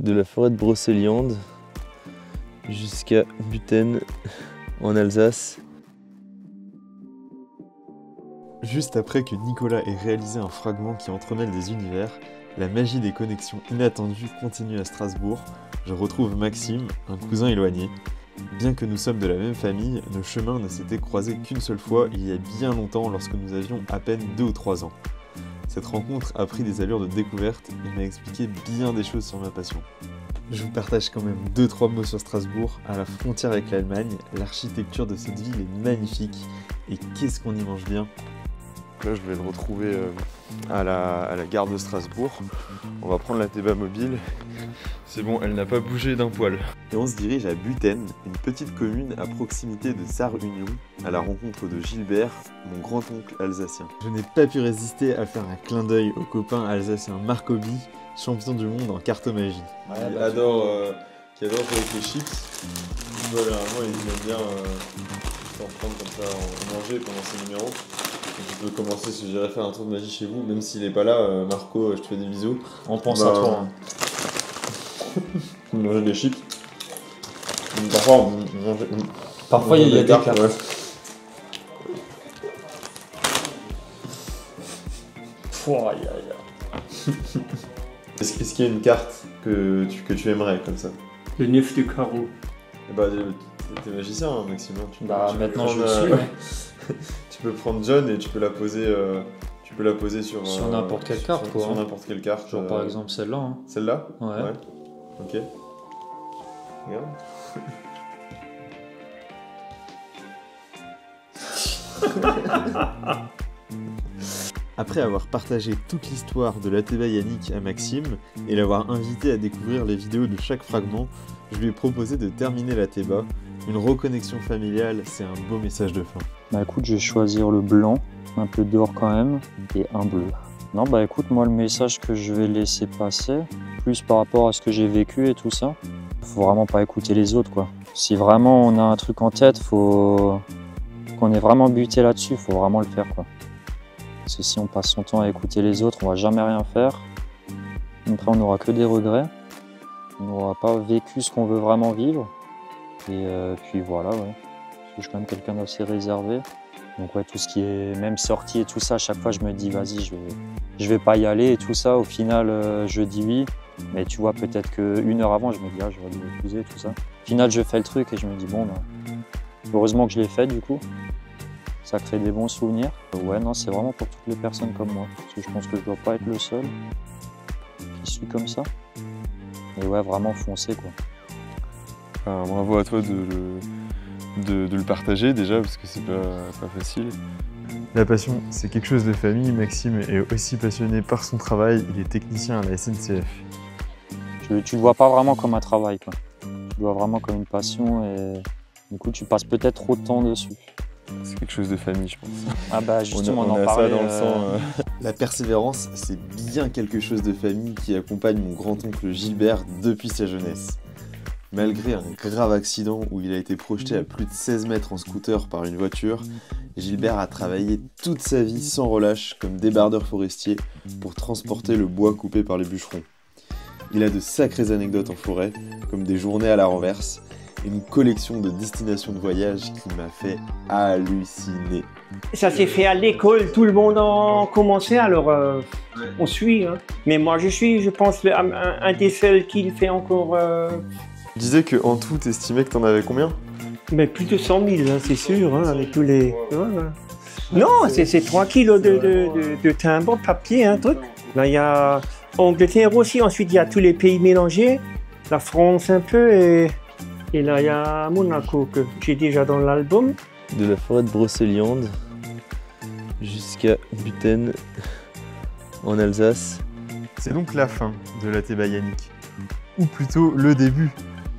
de la forêt de Brocéliande jusqu'à Buten en Alsace. Juste après que Nicolas ait réalisé un fragment qui entremêle des univers, la magie des connexions inattendues continue à Strasbourg. Je retrouve Maxime, un cousin éloigné. Bien que nous sommes de la même famille, nos chemins ne s'étaient croisés qu'une seule fois il y a bien longtemps lorsque nous avions à peine 2 ou 3 ans. Cette rencontre a pris des allures de découverte et m'a expliqué bien des choses sur ma passion. Je vous partage quand même 2-3 mots sur Strasbourg, à la frontière avec l'Allemagne. L'architecture de cette ville est magnifique et qu'est-ce qu'on y mange bien. Là, je vais le retrouver à la gare de Strasbourg. On va prendre la T-Bahn mobile. C'est bon, elle n'a pas bougé d'un poil. Et on se dirige à Buten, une petite commune à proximité de Sarre-Union, à la rencontre de Gilbert, mon grand-oncle alsacien. Je n'ai pas pu résister à faire un clin d'œil au copain alsacien Marc Obi, champion du monde en cartomagie. Qui adore jouer avec les chips. Généralement, il aime bien s'en prendre comme ça, en manger pendant ses numéros. Tu peux commencer, si j'irais faire un tour de magie chez vous, même s'il est pas là, Marco, je te fais des bisous. On pense à toi. Hein. Manger des chips. Parfois il y a des cartes. Ouais. Est-ce qu'il y a une carte que tu aimerais comme ça? Le 9 de carreau. Bah, t'es magicien, hein, Maxime. Maintenant je le suis. Ouais. Tu peux prendre John et tu peux la poser sur n'importe quelle carte. Sur n'importe quelle carte. Genre par exemple celle-là. Hein. Celle-là? Ouais. Ok. Regarde. Après avoir partagé toute l'histoire de l'Ateba Yannick à Maxime et l'avoir invité à découvrir les vidéos de chaque fragment, je lui ai proposé de terminer l'Ateba. Une reconnexion familiale, c'est un beau message de fin. Bah écoute, je vais choisir le blanc, un peu d'or quand même, et un bleu. Non bah écoute, moi le message que je vais laisser passer, plus par rapport à ce que j'ai vécu et tout ça, faut vraiment pas écouter les autres quoi. Si vraiment on a un truc en tête, faut qu'on est vraiment buté là-dessus, faut vraiment le faire quoi. Parce que si on passe son temps à écouter les autres, on va jamais rien faire. Après on n'aura que des regrets, on n'aura pas vécu ce qu'on veut vraiment vivre. Et puis voilà, ouais. Parce que je suis quand même quelqu'un d'assez réservé. Donc ouais, tout ce qui est même sortie et tout ça, à chaque fois je me dis vas-y, je vais pas y aller et tout ça. Au final, je dis oui. Mais tu vois, peut-être qu'une heure avant, je me dis ah, j'aurais dû refuser et tout ça. Au final, je fais le truc et je me dis bon, bah, heureusement que je l'ai fait du coup. Ça crée des bons souvenirs. Ouais, non, c'est vraiment pour toutes les personnes comme moi. Parce que je pense que je dois pas être le seul qui suis comme ça. Et ouais, vraiment foncer quoi. Bravo à toi de le partager déjà, parce que c'est pas facile. La passion, c'est quelque chose de famille. Maxime est aussi passionné par son travail, il est technicien à la SNCF. Tu le vois pas vraiment comme un travail, quoi. Tu le vois vraiment comme une passion et du coup tu passes peut-être trop de temps dessus. C'est quelque chose de famille, je pense. Ah bah justement, on en a parlait. Ça dans le sang. La persévérance, c'est bien quelque chose de famille qui accompagne mon grand-oncle Gilbert depuis sa jeunesse. Malgré un grave accident où il a été projeté à plus de 16 mètres en scooter par une voiture, Gilbert a travaillé toute sa vie sans relâche comme débardeur forestier pour transporter le bois coupé par les bûcherons. Il a de sacrées anecdotes en forêt, comme des journées à la renverse, et une collection de destinations de voyage qui m'a fait halluciner. Ça s'est fait à l'école, tout le monde a commencé, alors on suit. Hein. Mais moi je suis, je pense, un des seuls qui le fait encore... Tu disais qu'en tout, t'estimais que t'en avais combien? Mais plus de 100 000, hein, c'est sûr, hein, avec tous les... Voilà. Non, c'est 3 kilos de timbre, papier, un truc. Là, il y a Angleterre aussi, ensuite il y a tous les pays mélangés, la France un peu, et là il y a Monaco, que j'ai déjà dans l'album. De la forêt de Brocéliande jusqu'à Buten en Alsace. C'est donc la fin de l'Ateba Yannick, ou plutôt le début.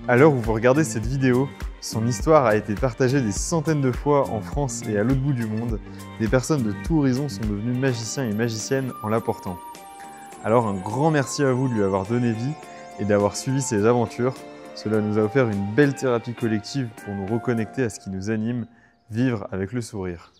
À l'heure où vous regardez cette vidéo, son histoire a été partagée des centaines de fois en France et à l'autre bout du monde. Des personnes de tout horizon sont devenues magiciens et magiciennes en l'apportant. Alors un grand merci à vous de lui avoir donné vie et d'avoir suivi ses aventures. Cela nous a offert une belle thérapie collective pour nous reconnecter à ce qui nous anime, vivre avec le sourire.